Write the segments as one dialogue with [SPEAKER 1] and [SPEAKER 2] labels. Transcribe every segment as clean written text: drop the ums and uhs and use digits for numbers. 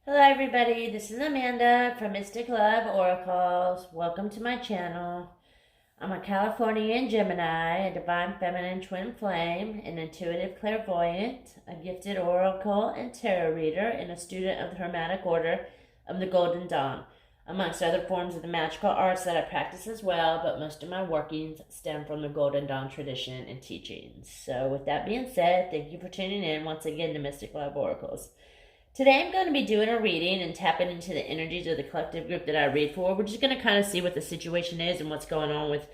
[SPEAKER 1] Hello everybody, this is Amanda from Mystic Love Oracles. Welcome to my channel. I'm a Californian Gemini, a divine feminine twin flame, an intuitive clairvoyant, a gifted oracle and tarot reader, and a student of the Hermetic Order of the Golden Dawn, amongst other forms of the magical arts that I practice as well, but most of my workings stem from the Golden Dawn tradition and teachings. So with that being said, thank you for tuning in once again to Mystic Love Oracles. Today I'm going to be doing a reading and tapping into the energies of the collective group that I read for. We're just going to kind of see what the situation is and what's going on with,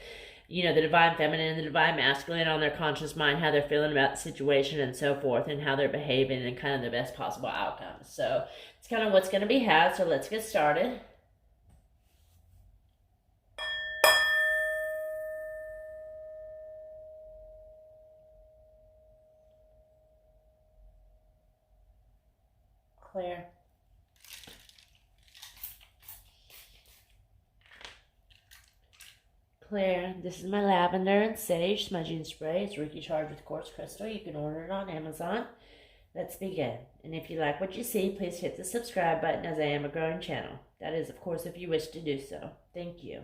[SPEAKER 1] the divine feminine and the divine masculine on their conscious mind, how they're feeling about the situation and so forth, and how they're behaving and kind of the best possible outcomes. So it's kind of what's going to be had, so let's get started. Clear. Clear. This is my lavender and sage smudging spray. It's Reiki charged with quartz crystal. You can order it on Amazon. Let's begin. And if you like what you see, please hit the subscribe button, as I am a growing channel. That is, of course, if you wish to do so. Thank you.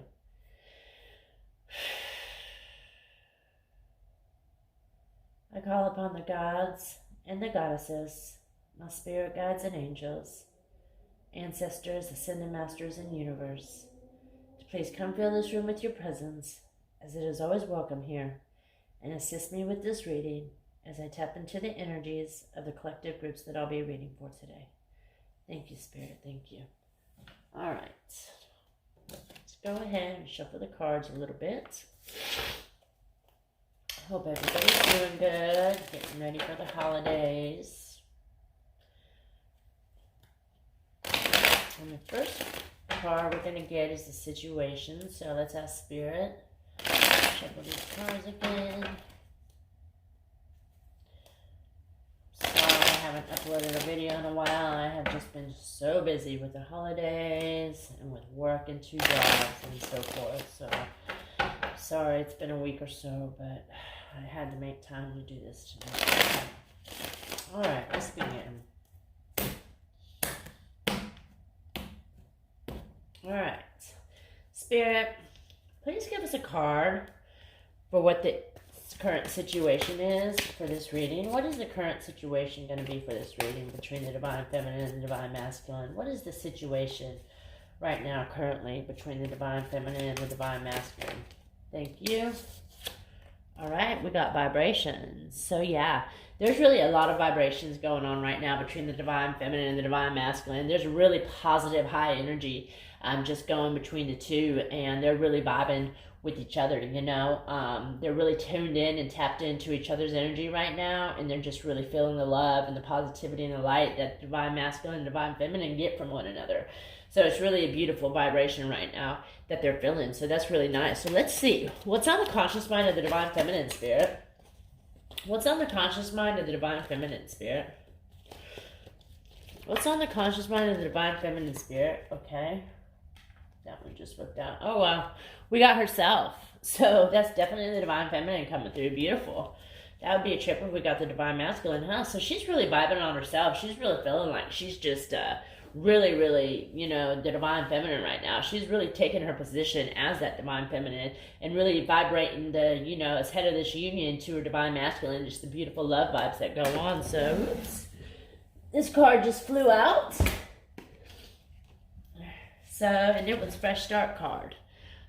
[SPEAKER 1] I call upon the gods and the goddesses, my spirit guides and angels, ancestors, ascended masters, and universe, to please come fill this room with your presence, as it is always welcome here, and assist me with this reading as I tap into the energies of the collective groups that I'll be reading for today. Thank you, Spirit. Thank you. All right. Let's go ahead and shuffle the cards a little bit. Hope everybody's doing good, getting ready for the holidays. And the first card we're going to get is the situation. So let's ask Spirit. Shuffle these cards again. Sorry I haven't uploaded a video in a while. I have just been so busy with the holidays and with work and 2 jobs and so forth. So sorry it's been a week or so, but I had to make time to do this tonight. Alright, let's begin. Alright, Spirit, please give us a card for what the current situation is for this reading. What is the current situation going to be for this reading between the divine feminine and the divine masculine? What is the situation right now currently between the divine feminine and the divine masculine? Thank you. Alright, we got vibrations. So yeah, there's really a lot of vibrations going on right now between the divine feminine and the divine masculine. There's a really positive, high energy just going between the two, and they're really vibing with each other, They're really tuned in and tapped into each other's energy right now, and they're just really feeling the love and the positivity and the light that divine masculine and divine feminine get from one another. So it's really a beautiful vibration right now that they're feeling. So that's really nice. So let's see. What's on the conscious mind of the divine feminine, Spirit? What's on the conscious mind of the divine feminine, Spirit? What's on the conscious mind of the divine feminine, Spirit? Okay. That one just worked out. Oh, wow. We got herself. So that's definitely the divine feminine coming through. Beautiful. That would be a trip if we got the divine masculine, huh? So she's really vibing on herself. She's really feeling like she's just really, the divine feminine right now. She's really taking her position as that divine feminine and really vibrating as head of this union to her divine masculine, just the beautiful love vibes that go on. So, oops. This card just flew out. So, and it was Fresh Start card.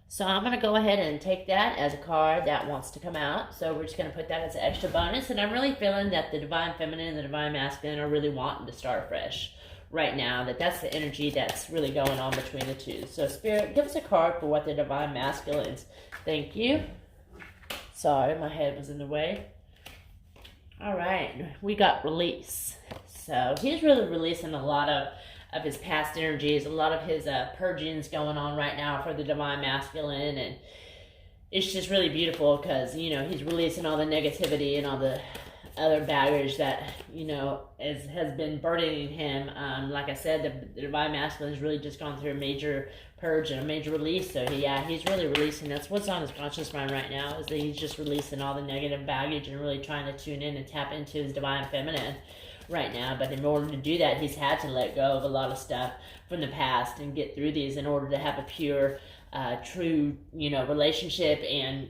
[SPEAKER 1] So I'm going to go ahead and take that as a card that wants to come out. So we're just going to put that as an extra bonus. And I'm really feeling that the divine feminine and the divine masculine are really wanting to start fresh right now. That's the energy that's really going on between the two. So Spirit, give us a card for what the divine masculines. Thank you. Sorry, my head was in the way. All right, we got release. So he's really releasing a lot of his past energies, a lot of his purgings going on right now for the divine masculine, and it's just really beautiful because he's releasing all the negativity and all the other baggage that has been burdening him. Like I said, the divine masculine has really just gone through a major purge and a major release. So he's really releasing. That's what's on his conscious mind right now, is that he's just releasing all the negative baggage and really trying to tune in and tap into his divine feminine right now, but in order to do that, he's had to let go of a lot of stuff from the past and get through these in order to have a pure, true, relationship and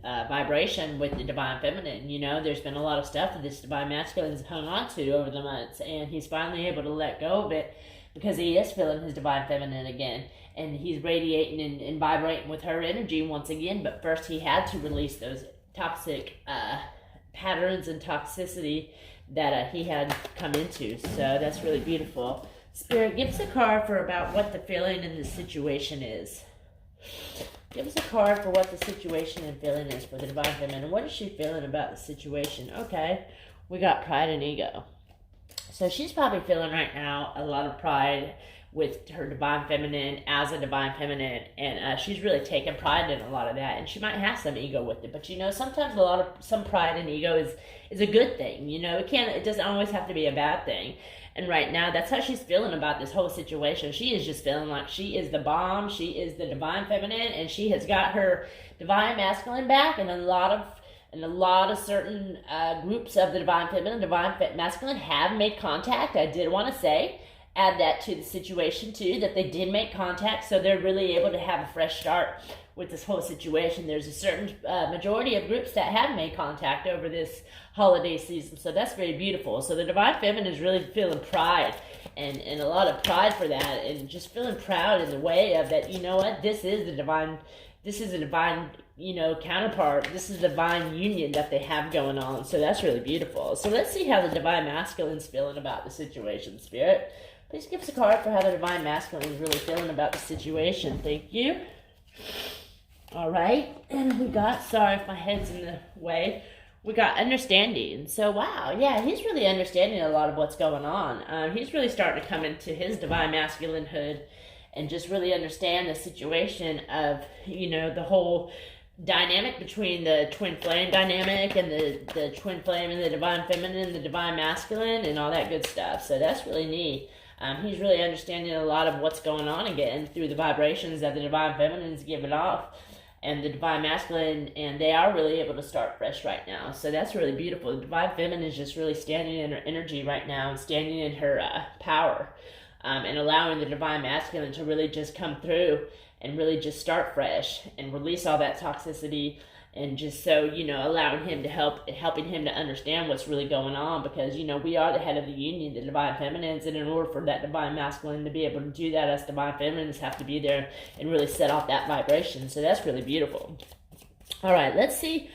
[SPEAKER 1] vibration with the divine feminine. There's been a lot of stuff that this divine masculine's hung on to over the months, and he's finally able to let go of it because he is feeling his divine feminine again, and he's radiating and vibrating with her energy once again. But first, he had to release those toxic patterns and toxicity that he had come into. So that's really beautiful. Spirit, give us a card for about what the feeling in the situation is. Give us a card for what the situation and feeling is for the divine feminine. What is she feeling about the situation? Okay, we got pride and ego. So she's probably feeling right now a lot of pride with her divine feminine as a divine feminine, and she's really taking pride in a lot of that, and she might have some ego with it, but sometimes some pride and ego is a good thing. It doesn't always have to be a bad thing. And right now, that's how she's feeling about this whole situation. She is just feeling like she is the bomb, she is the divine feminine, and she has got her divine masculine back. And a lot of certain groups of the divine feminine, divine masculine have made contact. I did want to add that to the situation too, that they did make contact, so they're really able to have a fresh start with this whole situation. There's a certain majority of groups that have made contact over this holiday season, so that's very beautiful. So the divine feminine is really feeling pride and a lot of pride for that, and just feeling proud in the way of that, this is a divine counterpart. This is a divine union that they have going on. So that's really beautiful. So let's see how the divine masculine's feeling about the situation, Spirit. Please give us a card for how the divine masculine is really feeling about the situation. Thank you. All right. And we got, sorry if my head's in the way, we got understanding. So, wow. Yeah, he's really understanding a lot of what's going on. He's really starting to come into his divine masculinehood and just really understand the situation of, the whole dynamic between the twin flame dynamic and the twin flame and the divine feminine and the divine masculine and all that good stuff. So that's really neat. He's really understanding a lot of what's going on again through the vibrations that the divine feminine is giving off and the divine masculine, and they are really able to start fresh right now. So that's really beautiful. The divine feminine is just really standing in her energy right now and standing in her power, and allowing the divine masculine to really just come through and really just start fresh and release all that toxicity, and just so, allowing him to helping him to understand what's really going on, because, we are the head of the union, the divine feminines, and in order for that divine masculine to be able to do that, us divine feminines have to be there and really set off that vibration. So that's really beautiful. All right, let's see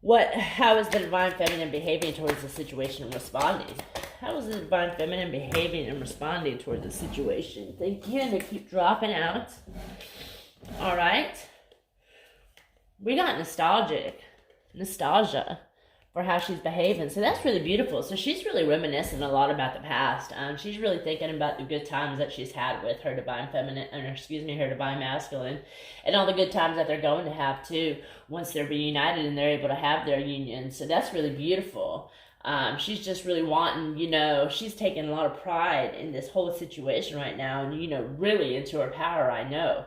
[SPEAKER 1] how is the divine feminine behaving towards the situation and responding. How is the divine feminine behaving and responding towards the situation? Thank you, and they keep dropping out. All right. We got nostalgia for how she's behaving. So that's really beautiful. So she's really reminiscing a lot about the past. She's really thinking about the good times that she's had with her divine feminine, her divine masculine, and all the good times that they're going to have too once they're reunited and they're able to have their union. So that's really beautiful. She's just really wanting, she's taking a lot of pride in this whole situation right now, and, really into her power, I know.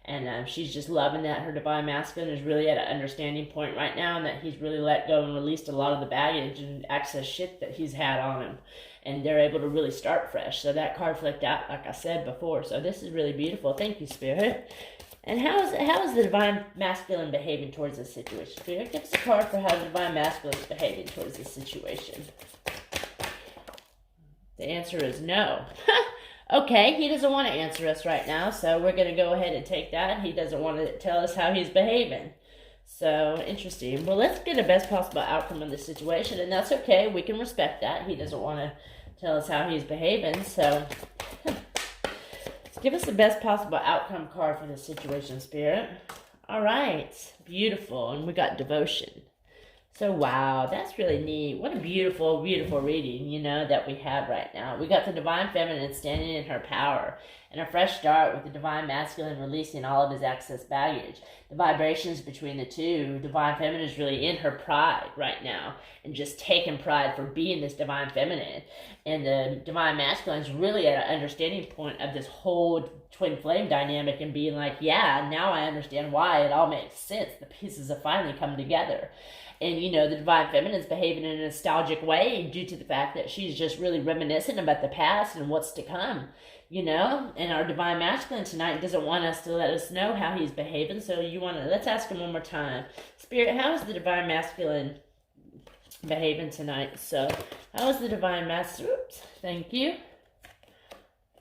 [SPEAKER 1] And she's just loving that her divine masculine is really at an understanding point right now, and that he's really let go and released a lot of the baggage and excess shit that he's had on him. And they're able to really start fresh. So that card flicked out, like I said before. So this is really beautiful. Thank you, Spirit. And how is the divine masculine behaving towards this situation? Spirit, give us a card for how the divine masculine is behaving towards this situation. The answer is no. Okay, he doesn't want to answer us right now, so we're going to go ahead and take that. He doesn't want to tell us how he's behaving. So, interesting. Well, let's get the best possible outcome of the situation, and that's okay. We can respect that. He doesn't want to tell us how he's behaving, so give us the best possible outcome card for the situation, Spirit. All right, beautiful, and we got devotion. So, wow, that's really neat. What a beautiful, beautiful reading, that we have right now. We got the divine feminine standing in her power, and a fresh start with the divine masculine releasing all of his excess baggage. The vibrations between the two, divine feminine is really in her pride right now, and just taking pride for being this divine feminine. And the divine masculine is really at an understanding point of this whole twin flame dynamic and being like, yeah, now I understand why it all makes sense. The pieces have finally come together. And, you know, the Divine Feminine is behaving in a nostalgic way due to the fact that she's just really reminiscent about the past and what's to come, you know. And our Divine Masculine tonight doesn't want us to let us know how he's behaving. So let's ask him one more time. Spirit, how is the Divine Masculine behaving tonight? So, how is the Divine Masculine? Oops, thank you.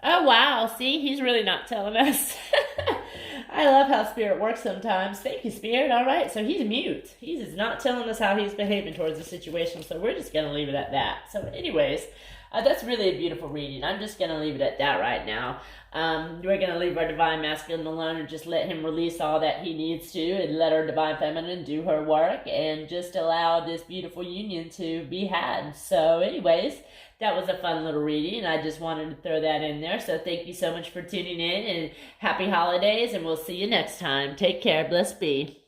[SPEAKER 1] Oh, wow. See, he's really not telling us. I love how Spirit works sometimes. Thank you, Spirit. All right, so he's mute. He's not telling us how he's behaving towards the situation, so we're just going to leave it at that. So anyways, that's really a beautiful reading. I'm just going to leave it at that right now. We're going to leave our Divine Masculine alone and just let him release all that he needs to and let our Divine Feminine do her work and just allow this beautiful union to be had. So anyways, that was a fun little reading, and I just wanted to throw that in there. So thank you so much for tuning in, and happy holidays, and we'll see you next time. Take care. Blessed be.